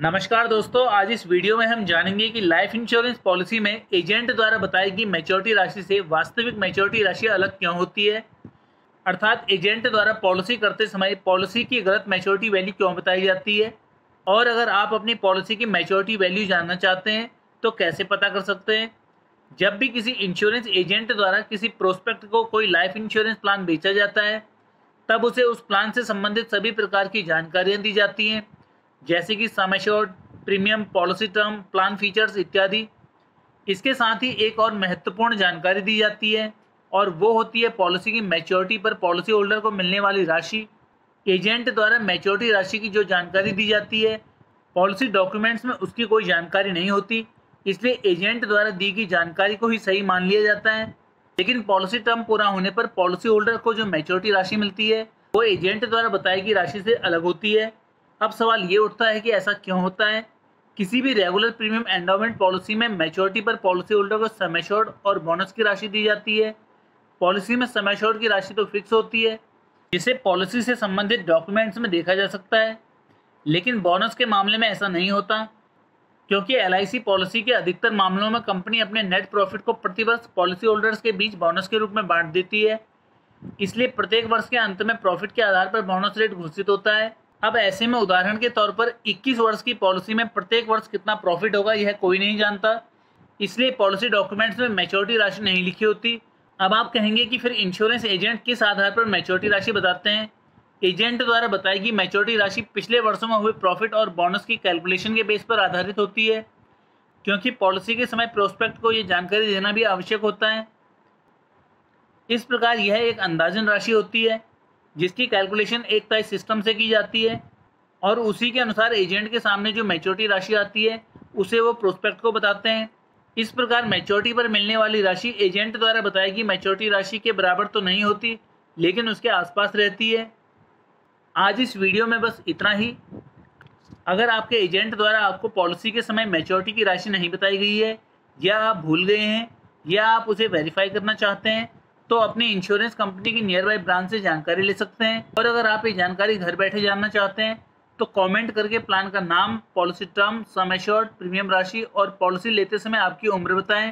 नमस्कार दोस्तों, आज इस वीडियो में हम जानेंगे कि लाइफ इंश्योरेंस पॉलिसी में एजेंट द्वारा बताई गई मैच्योरिटी राशि से वास्तविक मैच्योरिटी राशि अलग क्यों होती है। अर्थात एजेंट द्वारा पॉलिसी करते समय पॉलिसी की गलत मैच्योरिटी वैल्यू क्यों बताई जाती है, और अगर आप अपनी पॉलिसी की मैच्योरिटी वैल्यू जानना चाहते हैं तो कैसे पता कर सकते हैं। जब भी किसी इंश्योरेंस एजेंट द्वारा किसी प्रोस्पेक्ट को कोई लाइफ इंश्योरेंस प्लान बेचा जाता है, तब उसे उस प्लान से संबंधित सभी प्रकार की जानकारियां दी जाती हैं, जैसे कि sum assured, premium, policy term, plan features इत्यादि। इसके साथ ही एक और महत्वपूर्ण जानकारी दी जाती है, और वो होती है पॉलिसी की मैच्योरिटी पर पॉलिसी होल्डर को मिलने वाली राशि। एजेंट द्वारा मैच्योरिटी राशि की जो जानकारी दी जाती है, पॉलिसी डॉक्यूमेंट्स में उसकी कोई जानकारी नहीं होती, इसलिए एजेंट द्वारा दी गई जानकारी को ही सही मान लिया जाता है। लेकिन पॉलिसी टर्म पूरा होने पर पॉलिसी होल्डर को जो मैच्योरिटी राशि मिलती है वो एजेंट द्वारा बताई गई राशि से अलग होती है। अब सवाल ये उठता है कि ऐसा क्यों होता है। किसी भी रेगुलर प्रीमियम एंडोमेंट पॉलिसी में मैच्योरिटी पर पॉलिसी होल्डर को सम एश्योर्ड और बोनस की राशि दी जाती है। पॉलिसी में सम एश्योर्ड की राशि तो फिक्स होती है, जिसे पॉलिसी से संबंधित डॉक्यूमेंट्स में देखा जा सकता है, लेकिन बोनस के मामले में ऐसा नहीं होता, क्योंकि एलआईसी पॉलिसी के अधिकतर मामलों में कंपनी अपने नेट प्रॉफिट को प्रतिवर्ष पॉलिसी होल्डर्स के बीच बोनस के रूप में बांट देती है। इसलिए प्रत्येक वर्ष के अंत में प्रॉफिट के आधार पर बोनस रेट घोषित होता है। अब ऐसे में उदाहरण के तौर पर 21 वर्ष की पॉलिसी में प्रत्येक वर्ष कितना प्रॉफिट होगा यह कोई नहीं जानता, इसलिए पॉलिसी डॉक्यूमेंट्स में मैच्योरिटी राशि नहीं लिखी होती। अब आप कहेंगे कि फिर इंश्योरेंस एजेंट किस आधार पर मैच्योरिटी राशि बताते हैं। एजेंट द्वारा बताई गई मैच्योरिटी राशि पिछले वर्षों में हुए प्रॉफिट और बोनस की कैलकुलेशन के बेस पर आधारित होती है, क्योंकि पॉलिसी के समय प्रोस्पेक्ट को ये जानकारी देना भी आवश्यक होता है। इस प्रकार यह एक अंदाजन राशि होती है, जिसकी कैलकुलेशन एक तय सिस्टम से की जाती है, और उसी के अनुसार एजेंट के सामने जो मैच्योरिटी राशि आती है उसे वो प्रोस्पेक्ट को बताते हैं। इस प्रकार मैच्योरिटी पर मिलने वाली राशि एजेंट द्वारा बताई गई मैच्योरिटी राशि के बराबर तो नहीं होती, लेकिन उसके आसपास रहती है। आज इस वीडियो में बस इतना ही। अगर आपके एजेंट द्वारा आपको पॉलिसी के समय मैच्योरिटी की राशि नहीं बताई गई है, या आप भूल गए हैं, या आप उसे वेरीफाई करना चाहते हैं, तो अपनी इंश्योरेंस कंपनी की नियर बाई ब्रांच से जानकारी ले सकते हैं। और अगर आप ये जानकारी घर बैठे जानना चाहते हैं तो कमेंट करके प्लान का नाम, policy term, sum assured, premium राशि और पॉलिसी लेते समय आपकी उम्र बताएं।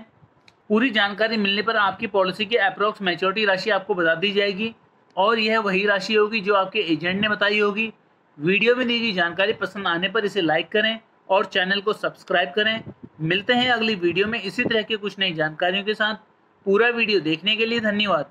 पूरी जानकारी मिलने पर आपकी पॉलिसी की अप्रॉक्स मैच्योरिटी राशि आपको बता दी जाएगी, और यह वही राशि होगी जो आपके एजेंट ने बताई होगी। वीडियो में दी गई जानकारी पसंद आने पर इसे लाइक करें और चैनल को सब्सक्राइब करें। मिलते हैं अगली वीडियो में इसी तरह की कुछ नई जानकारियों के साथ। पूरा वीडियो देखने के लिए धन्यवाद।